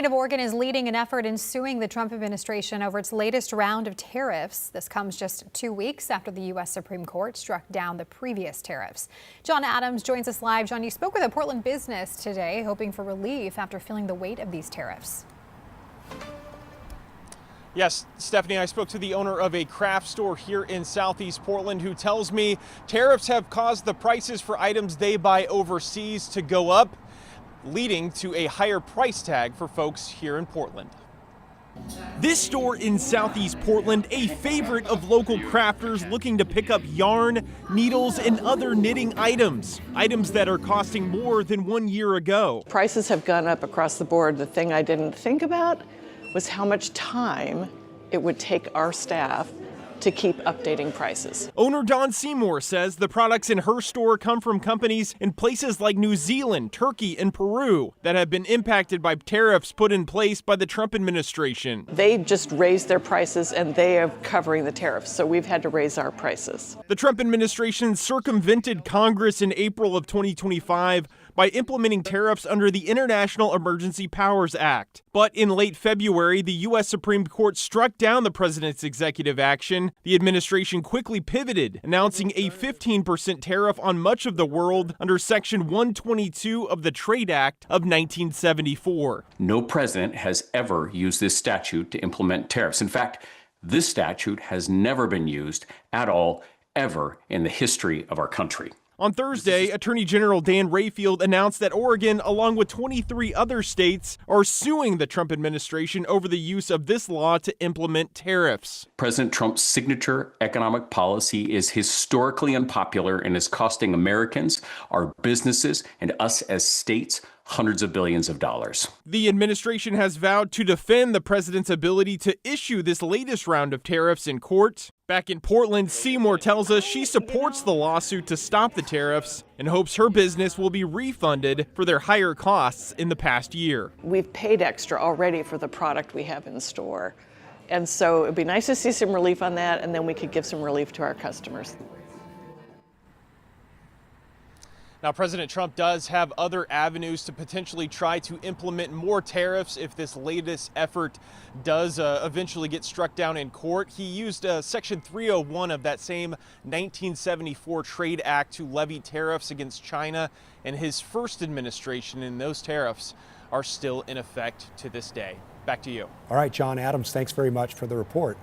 The state of Oregon is leading an effort in suing the Trump administration over its latest round of tariffs. This comes just 2 weeks after the U.S. Supreme Court struck down the previous tariffs. John Adams joins us live. John, you spoke with a Portland business today, hoping for relief after feeling the weight of these tariffs. Yes, Stephanie, I spoke to the owner of a craft store here in Southeast Portland who tells me tariffs have caused the prices for items they buy overseas to go up, leading to a higher price tag for folks here in Portland. This store in Southeast Portland, a favorite of local crafters looking to pick up yarn, needles, and other knitting items that are costing more than 1 year ago. Prices have gone up across the board. The thing I didn't think about was how much time it would take our staff to keep updating prices. Owner Don Seymour says the products in her store come from companies in places like New Zealand, Turkey, and Peru that have been impacted by tariffs put in place by the Trump administration. They just raised their prices and they are covering the tariffs, so we've had to raise our prices. The Trump administration circumvented Congress in April of 2025 by implementing tariffs under the International Emergency Powers Act. But in late February, the U.S. Supreme Court struck down the president's executive action. The administration quickly pivoted, announcing a 15% tariff on much of the world under Section 122 of the Trade Act of 1974. No president has ever used this statute to implement tariffs. In fact, this statute has never been used at all, ever in the history of our country. On Thursday, Attorney General Dan Rayfield announced that Oregon, along with 23 other states, are suing the Trump administration over the use of this law to implement tariffs. President Trump's signature economic policy is historically unpopular and is costing Americans, our businesses, and us as states hundreds of billions of dollars. The administration has vowed to defend the president's ability to issue this latest round of tariffs in court. Back in Portland, Seymour tells us she supports the lawsuit to stop the tariffs and hopes her business will be refunded for their higher costs in the past year. We've paid extra already for the product we have in store. And so it'd be nice to see some relief on that, and then we could give some relief to our customers. Now, President Trump does have other avenues to potentially try to implement more tariffs if this latest effort does eventually get struck down in court. He used Section 301 of that same 1974 Trade Act to levy tariffs against China in his first administration, and those tariffs are still in effect to this day. Back to you. All right, John Adams, thanks very much for the report.